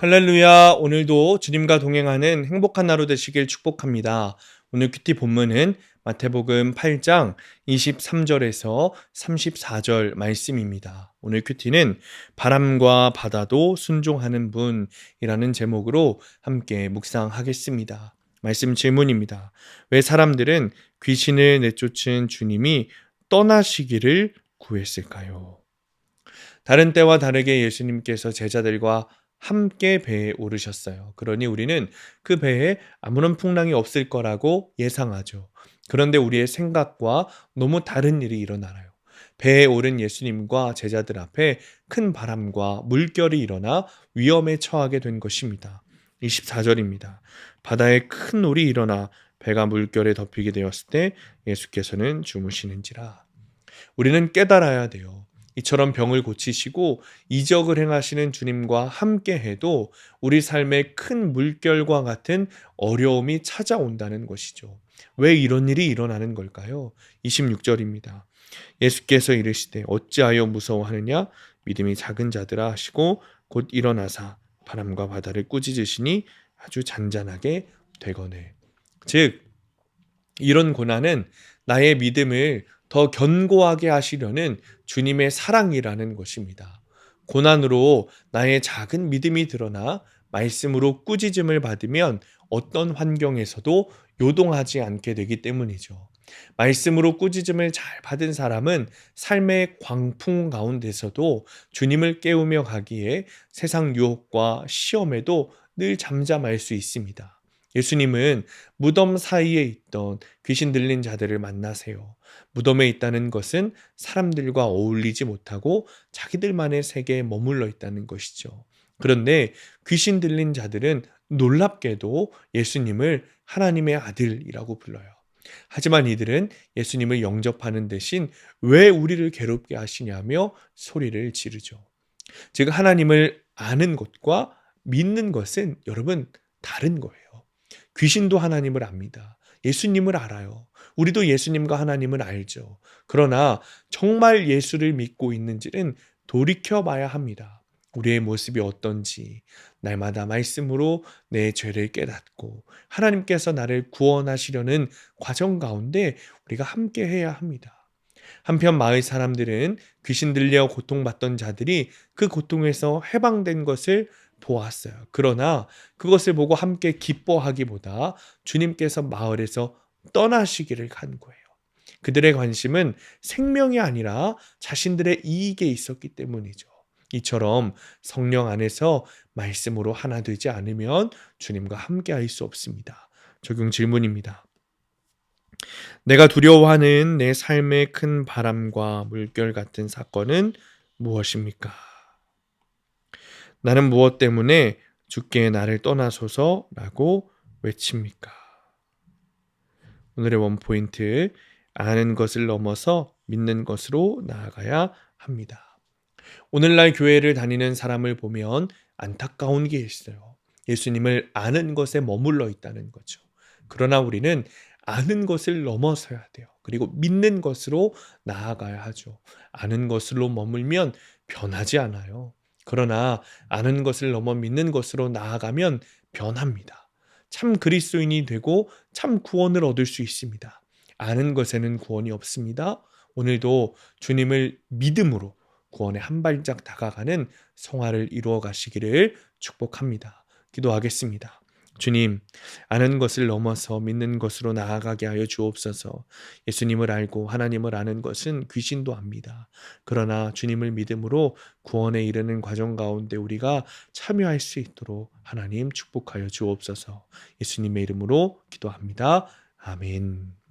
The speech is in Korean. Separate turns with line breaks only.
할렐루야. 오늘도 주님과 동행하는 행복한 하루 되시길 축복합니다. 오늘 큐티 본문은 마태복음 8장 23절에서 34절 말씀입니다. 오늘 큐티는 바람과 바다도 순종하는 분이라는 제목으로 함께 묵상하겠습니다. 말씀 질문입니다. 왜 사람들은 귀신을 내쫓은 주님이 떠나시기를 구했을까요? 다른 때와 다르게 예수님께서 제자들과 함께 배에 오르셨어요. 그러니 우리는 그 배에 아무런 풍랑이 없을 거라고 예상하죠. 그런데 우리의 생각과 너무 다른 일이 일어나요. 배에 오른 예수님과 제자들 앞에 큰 바람과 물결이 일어나 위험에 처하게 된 것입니다. 24절입니다. 바다에 큰 놀이 일어나 배가 물결에 덮이게 되었을 때 예수께서는 주무시는지라. 우리는 깨달아야 돼요. 이처럼 병을 고치시고 이적을 행하시는 주님과 함께 해도 우리 삶에 큰 물결과 같은 어려움이 찾아온다는 것이죠. 왜 이런 일이 일어나는 걸까요? 26절입니다. 예수께서 이르시되 어찌하여 무서워하느냐? 믿음이 작은 자들아 하시고 곧 일어나사 바람과 바다를 꾸짖으시니 아주 잔잔하게 되거늘. 즉 이런 고난은 나의 믿음을 더 견고하게 하시려는 주님의 사랑이라는 것입니다. 고난으로 나의 작은 믿음이 드러나 말씀으로 꾸짖음을 받으면 어떤 환경에서도 요동하지 않게 되기 때문이죠. 말씀으로 꾸짖음을 잘 받은 사람은 삶의 광풍 가운데서도 주님을 깨우며 가기에 세상 유혹과 시험에도 늘 잠잠할 수 있습니다. 예수님은 무덤 사이에 있던 귀신 들린 자들을 만나세요. 무덤에 있다는 것은 사람들과 어울리지 못하고 자기들만의 세계에 머물러 있다는 것이죠. 그런데 귀신 들린 자들은 놀랍게도 예수님을 하나님의 아들이라고 불러요. 하지만 이들은 예수님을 영접하는 대신 왜 우리를 괴롭게 하시냐며 소리를 지르죠. 즉 하나님을 아는 것과 믿는 것은 여러분 다른 거예요. 귀신도 하나님을 압니다. 예수님을 알아요. 우리도 예수님과 하나님을 알죠. 그러나 정말 예수를 믿고 있는지는 돌이켜 봐야 합니다. 우리의 모습이 어떤지 날마다 말씀으로 내 죄를 깨닫고 하나님께서 나를 구원하시려는 과정 가운데 우리가 함께 해야 합니다. 한편 마을 사람들은 귀신 들려 고통받던 자들이 그 고통에서 해방된 것을 보았어요. 그러나 그것을 보고 함께 기뻐하기보다 주님께서 마을에서 떠나시기를 간구해요. 그들의 관심은 생명이 아니라 자신들의 이익에 있었기 때문이죠. 이처럼 성령 안에서 말씀으로 하나 되지 않으면 주님과 함께 할 수 없습니다. 적용 질문입니다. 내가 두려워하는 내 삶의 큰 바람과 물결 같은 사건은 무엇입니까? 나는 무엇 때문에 주께 나를 떠나소서라고 외칩니까? 오늘의 원포인트, 아는 것을 넘어서 믿는 것으로 나아가야 합니다. 오늘날 교회를 다니는 사람을 보면 안타까운 게 있어요. 예수님을 아는 것에 머물러 있다는 거죠. 그러나 우리는 아는 것을 넘어서야 돼요. 그리고 믿는 것으로 나아가야 하죠. 아는 것으로 머물면 변하지 않아요. 그러나 아는 것을 넘어 믿는 것으로 나아가면 변합니다. 참 그리스도인이 되고 참 구원을 얻을 수 있습니다. 아는 것에는 구원이 없습니다. 오늘도 주님을 믿음으로 구원에 한 발짝 다가가는 성화를 이루어 가시기를 축복합니다. 기도하겠습니다. 주님, 아는 것을 넘어서 믿는 것으로 나아가게 하여 주옵소서. 예수님을 알고 하나님을 아는 것은 귀신도 압니다. 그러나 주님을 믿음으로 구원에 이르는 과정 가운데 우리가 참여할 수 있도록 하나님 축복하여 주옵소서. 예수님의 이름으로 기도합니다. 아멘.